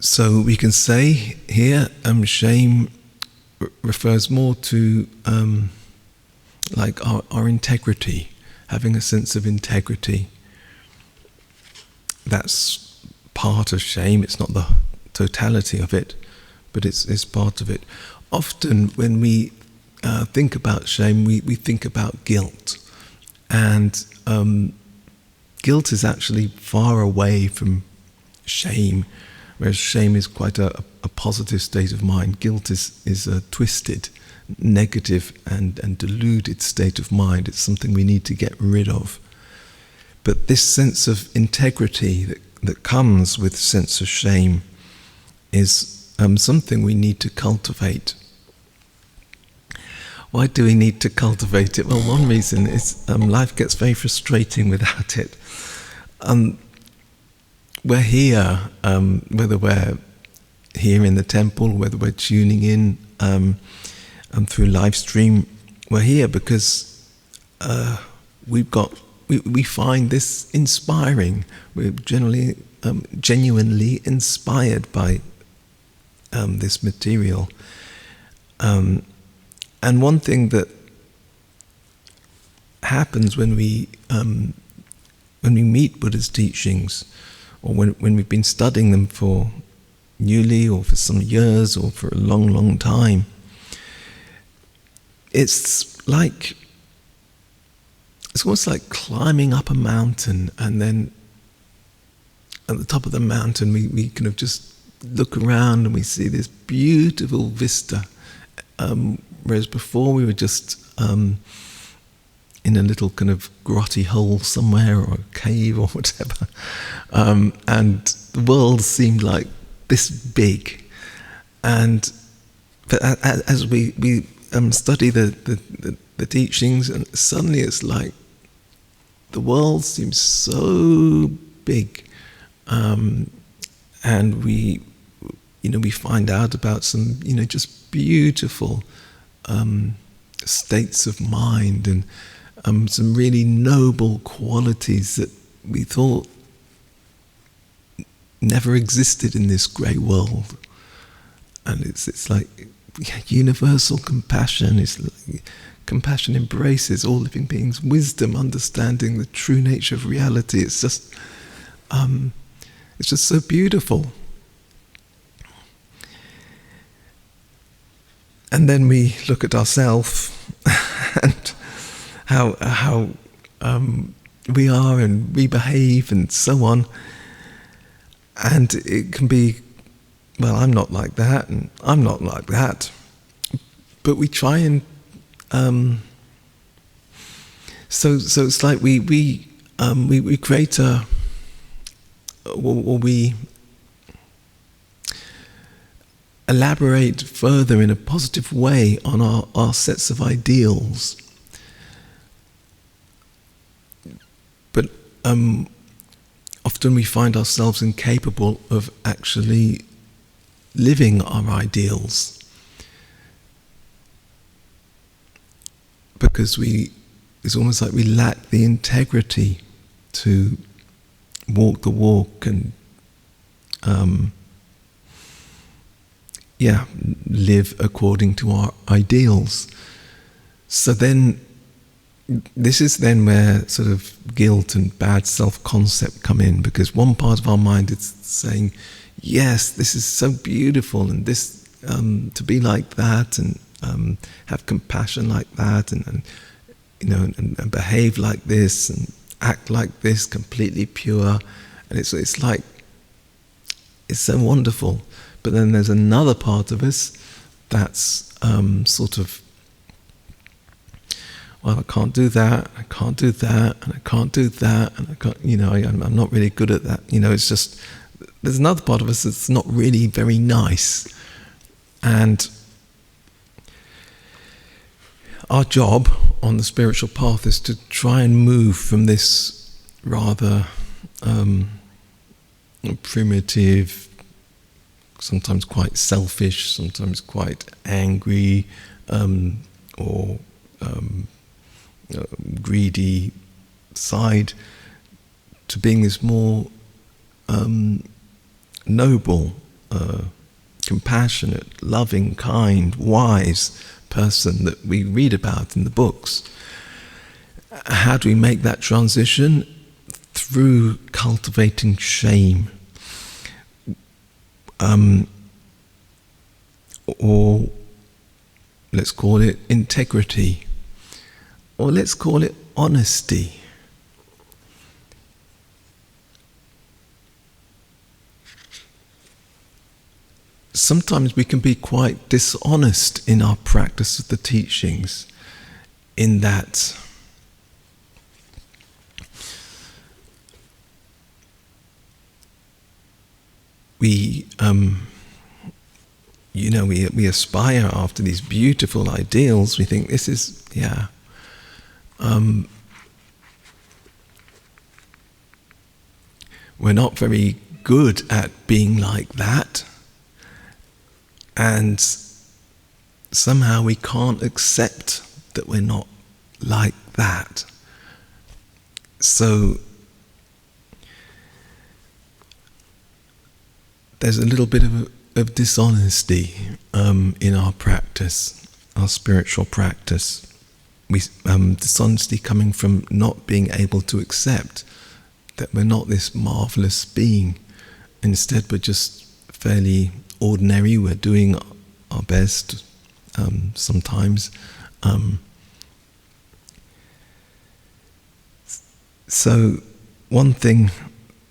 So we can say here, shame refers more to like our integrity, having a sense of integrity. That's part of shame. It's not the totality of it, but it's part of it. Often when we think about shame, we think about guilt. And guilt is actually far away from shame, whereas shame is quite a positive state of mind. Guilt is a twisted, negative and deluded state of mind. It's something we need to get rid of. But this sense of integrity that comes with sense of shame is something we need to cultivate. Why do we need to cultivate it? Well, one reason is life gets very frustrating without it. We're here, whether we're here in the temple, whether we're tuning in through live stream, we're here because we find this inspiring. We're generally genuinely inspired by this material. And one thing that happens when we meet Buddha's teachings, or when we've been studying them for newly, or for some years, or for a long, long time, it's almost like climbing up a mountain, and then at the top of the mountain we kind of just look around and we see this beautiful vista. Whereas before we were just in a little kind of grotty hole somewhere, or a cave or whatever, and the world seemed like this big. But as we study the teachings, and suddenly it's like the world seems so big, and we find out about some just beautiful states of mind, and some really noble qualities that we thought never existed in this grey world. And it's like universal compassion. It's like compassion embraces all living beings. Wisdom, understanding the true nature of reality. It's just so beautiful. And then we look at ourselves and how we are, and we behave, and so on. And it can be, well, I'm not like that, and I'm not like that. But we try and so it's like we create we elaborate further in a positive way on our sets of ideals. But often we find ourselves incapable of actually living our ideals, because it's almost like we lack the integrity to walk the walk and live according to our ideals. So then, this is then where sort of guilt and bad self-concept come in, because one part of our mind is saying, yes, this is so beautiful, and this to be like that, and have compassion like that, and behave like this, and act like this, completely pure, and it's like, it's so wonderful. But then there's another part of us that's sort of, well, I can't do that, I can't do that, and I can't do that, and I can't, I'm not really good at that. It's just, there's another part of us that's not really very nice. And our job on the spiritual path is to try and move from this rather primitive, sometimes quite selfish, sometimes quite angry, or greedy side, to being this more noble compassionate, loving, kind, wise person that we read about in the books. How do we make that transition? Through cultivating shame. Or let's call it integrity. Or let's call it honesty. Sometimes we can be quite dishonest in our practice of the teachings, in that we aspire after these beautiful ideals. We think this is, we're not very good at being like that. And somehow we can't accept that we're not like that. So there's a little bit of dishonesty in our practice, our spiritual practice. Dishonesty coming from not being able to accept that we're not this marvelous being. Instead, we're just fairly ordinary. We're doing our best sometimes. So one thing,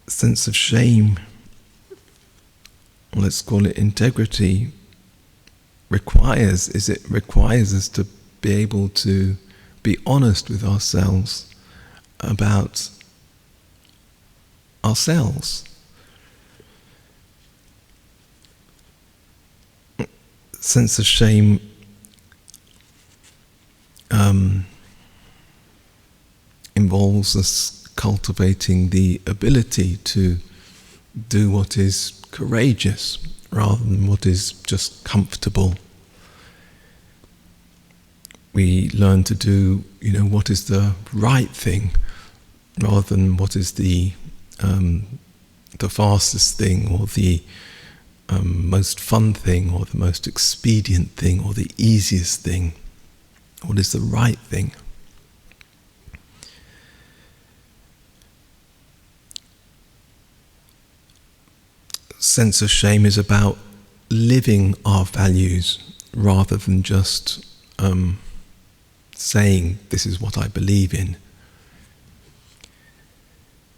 sense of shame, let's call it integrity, requires us to be able to be honest with ourselves about ourselves. Sense of shame involves us cultivating the ability to do what is courageous rather than what is just comfortable. We learn to do, what is the right thing rather than what is the fastest thing, or the most fun thing, or the most expedient thing, or the easiest thing. What is the right thing? Sense of shame is about living our values rather than just saying this is what I believe in.